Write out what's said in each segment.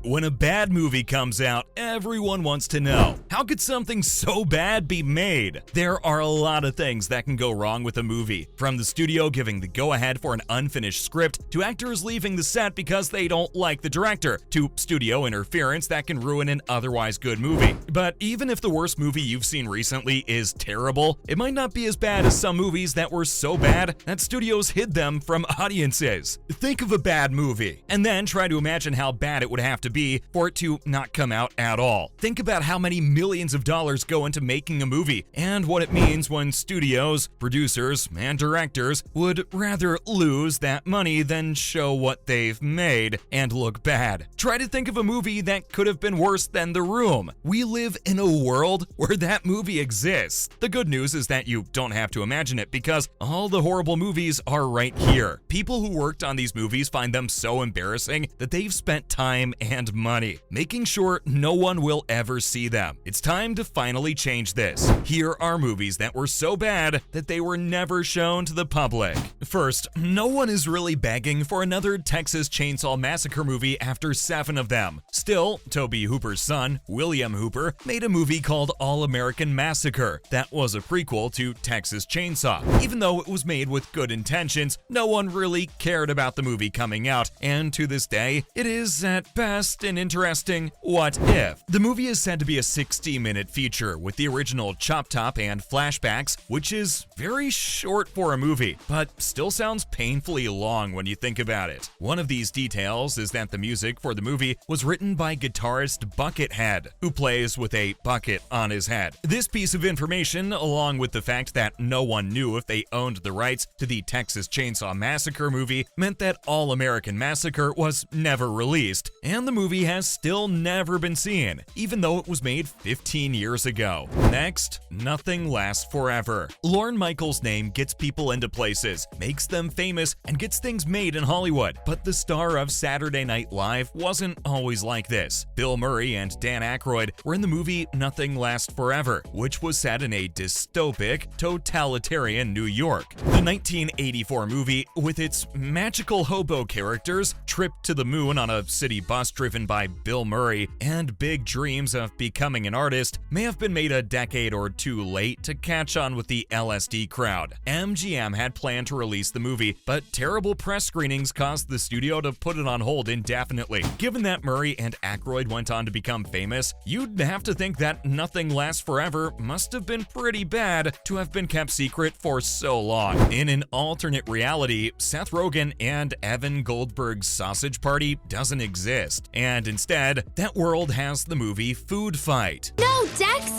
When a bad movie comes out, everyone wants to know, how could something so bad be made? There are a lot of things that can go wrong with a movie, from the studio giving the go-ahead for an unfinished script, to actors leaving the set because they don't like the director, to studio interference that can ruin an otherwise good movie. But even if the worst movie you've seen recently is terrible, it might not be as bad as some movies that were so bad that studios hid them from audiences. Think of a bad movie, and then try to imagine how bad it would have to be for it to not come out at all. Think about how many millions of dollars go into making a movie, and what it means when studios, producers, and directors would rather lose that money than show what they've made and look bad. Try to think of a movie that could have been worse than The Room. We live in a world where that movie exists. The good news is that you don't have to imagine it because all the horrible movies are right here. People who worked on these movies find them so embarrassing that they've spent time and money making sure no one will ever see them. It's time to finally change this. Here are movies that were so bad that they were never shown to the public. First, no one is really begging for another Texas Chainsaw Massacre movie after 7 of them. Still, Tobe Hooper's son, William Hooper, made a movie called All American Massacre that was a prequel to Texas Chainsaw. Even though it was made with good intentions, no one really cared about the movie coming out, and to this day, it is at best an interesting what if. The movie is said to be a 60-minute feature with the original Chop Top and flashbacks, which is very short for a movie, but still sounds painfully long when you think about it. One of these details is that the music for the movie was written by guitarist Buckethead, who plays with a bucket on his head. This piece of information, along with the fact that no one knew if they owned the rights to the Texas Chainsaw Massacre movie, meant that All American Massacre was never released, and the movie has still never been seen, even though it was made 15 years ago. Next, Nothing Lasts Forever. Lorne Michaels' name gets people into places, makes them famous, and gets things made in Hollywood. But the star of Saturday Night Live wasn't always like this. Bill Murray and Dan Aykroyd were in the movie Nothing Lasts Forever, which was set in a dystopic, totalitarian New York. The 1984 movie, with its magical hobo characters, trip to the moon on a city bus driven by Bill Murray, and big dreams of becoming an artist, may have been made a decade or two late to catch on with the LSD crowd. MGM had planned to release the movie, but terrible press screenings caused the studio to put it on hold indefinitely. Given that Murray and Aykroyd went on to become famous, you'd have to think that Nothing Lasts Forever must have been pretty bad to have been kept secret for so long. In an alternate reality, Seth Rogen and Evan Goldberg's Sausage Party doesn't exist, and instead, that world has the movie Food Fight. No, Dex!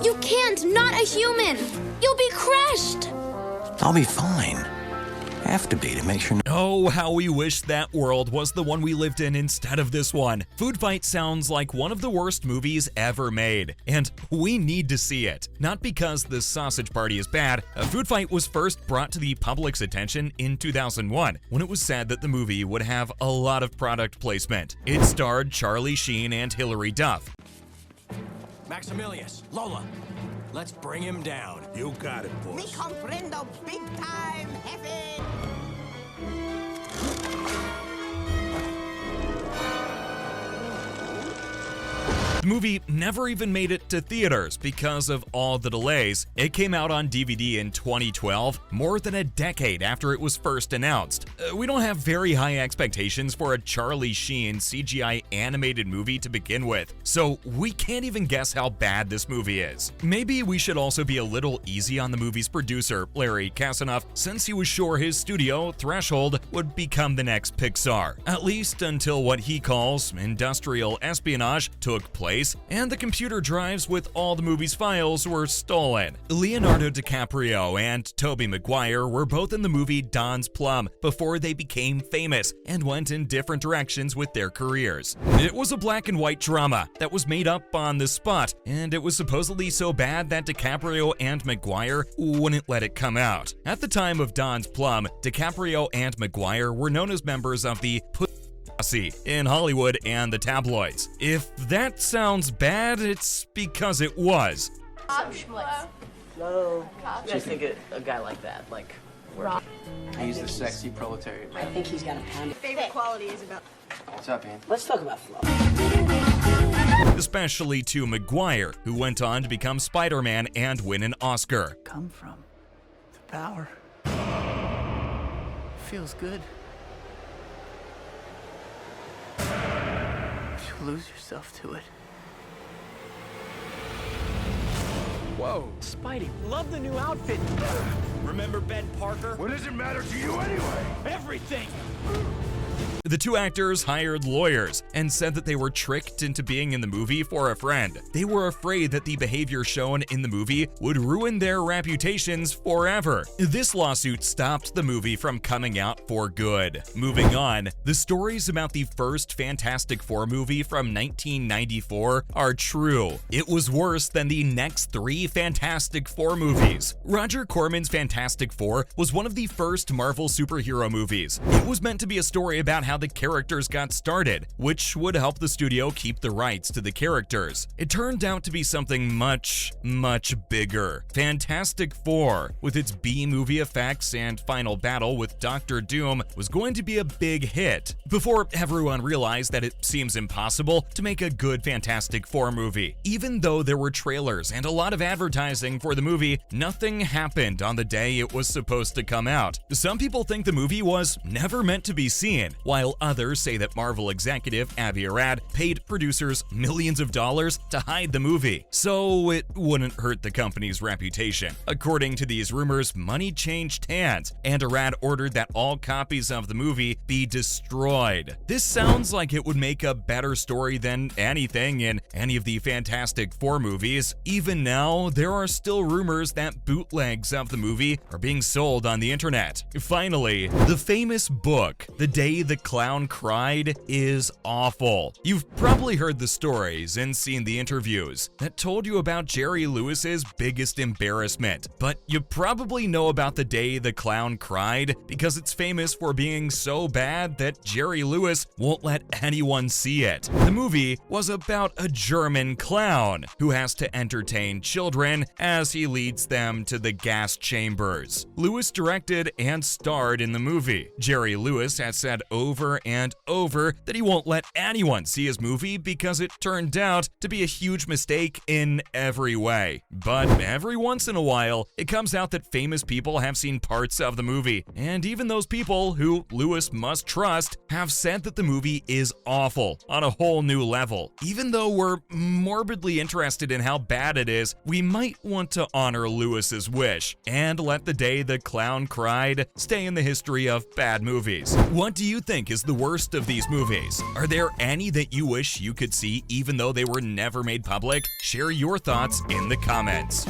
You can't! Not a human! You'll be crushed! I'll be fine. Have to be to make sure. Oh, how we wish that world was the one we lived in instead of this one. Food Fight sounds like one of the worst movies ever made, and we need to see it. Not because the Sausage Party is bad. Food Fight was first brought to the public's attention in 2001, when it was said that the movie would have a lot of product placement. It starred Charlie Sheen and Hilary Duff. Maximilius, Lola, let's bring him down. You got it, boss. Me comprendo big time, heavy. The movie never even made it to theaters because of all the delays. It came out on DVD in 2012, more than a decade after it was first announced. We don't have very high expectations for a Charlie Sheen CGI animated movie to begin with, so we can't even guess how bad this movie is. Maybe we should also be a little easy on the movie's producer, Larry Kasanoff, since he was sure his studio, Threshold, would become the next Pixar, at least until what he calls industrial espionage took place and the computer drives with all the movie's files were stolen. Leonardo DiCaprio and Tobey Maguire were both in the movie Don's Plum before they became famous and went in different directions with their careers. It was a black and white drama that was made up on the spot, and it was supposedly so bad that DiCaprio and Maguire wouldn't let it come out. At the time of Don's Plum, DiCaprio and Maguire were known as members of the in Hollywood and the tabloids. If that sounds bad, it's because it was. Hello. You guys think a guy like that, like, He's the sexy proletariat. I think he's got a pound. Favorite quality is about What's up, Ian? Let's talk about flow. Especially to Maguire, who went on to become Spider-Man and win an Oscar. Come from the power. Feels good. You lose yourself to it. Whoa, Spidey, love the new outfit. Remember Ben Parker? What does it matter to you anyway? Everything. The two actors hired lawyers and said that they were tricked into being in the movie for a friend. They were afraid that the behavior shown in the movie would ruin their reputations forever. This lawsuit stopped the movie from coming out for good. Moving on, the stories about the first Fantastic Four movie from 1994 are true. It was worse than the next 3 Fantastic Four movies. Roger Corman's Fantastic Four was one of the first Marvel superhero movies. It was meant to be a story about how the characters got started, which would help the studio keep the rights to the characters. It turned out to be something much, much bigger. Fantastic Four, with its B-movie effects and final battle with Doctor Doom, was going to be a big hit, before everyone realized that it seems impossible to make a good Fantastic Four movie. Even though there were trailers and a lot of advertising for the movie, nothing happened on the day it was supposed to come out. Some people think the movie was never meant to be seen, while others say that Marvel executive Avi Arad paid producers millions of dollars to hide the movie, so it wouldn't hurt the company's reputation. According to these rumors, money changed hands, and Arad ordered that all copies of the movie be destroyed. This sounds like it would make a better story than anything in any of the Fantastic Four movies. Even now, there are still rumors that bootlegs of the movie are being sold on the internet. Finally, the famous book, The Day the Clown Cried, is awful. You've probably heard the stories and seen the interviews that told you about Jerry Lewis's biggest embarrassment, but you probably know about The Day the Clown Cried because it's famous for being so bad that Jerry Lewis won't let anyone see it. The movie was about a German clown who has to entertain children as he leads them to the gas chambers. Lewis directed and starred in the movie. Jerry Lewis has said over and over that he won't let anyone see his movie because it turned out to be a huge mistake in every way. But every once in a while, it comes out that famous people have seen parts of the movie, and even those people who Lewis must trust have said that the movie is awful on a whole new level. Even though we're morbidly interested in how bad it is, we might want to honor Lewis's wish and let The Day the Clown Cried stay in the history of bad movies. What do you think is the worst of these movies? Are there any that you wish you could see even though they were never made public? Share your thoughts in the comments.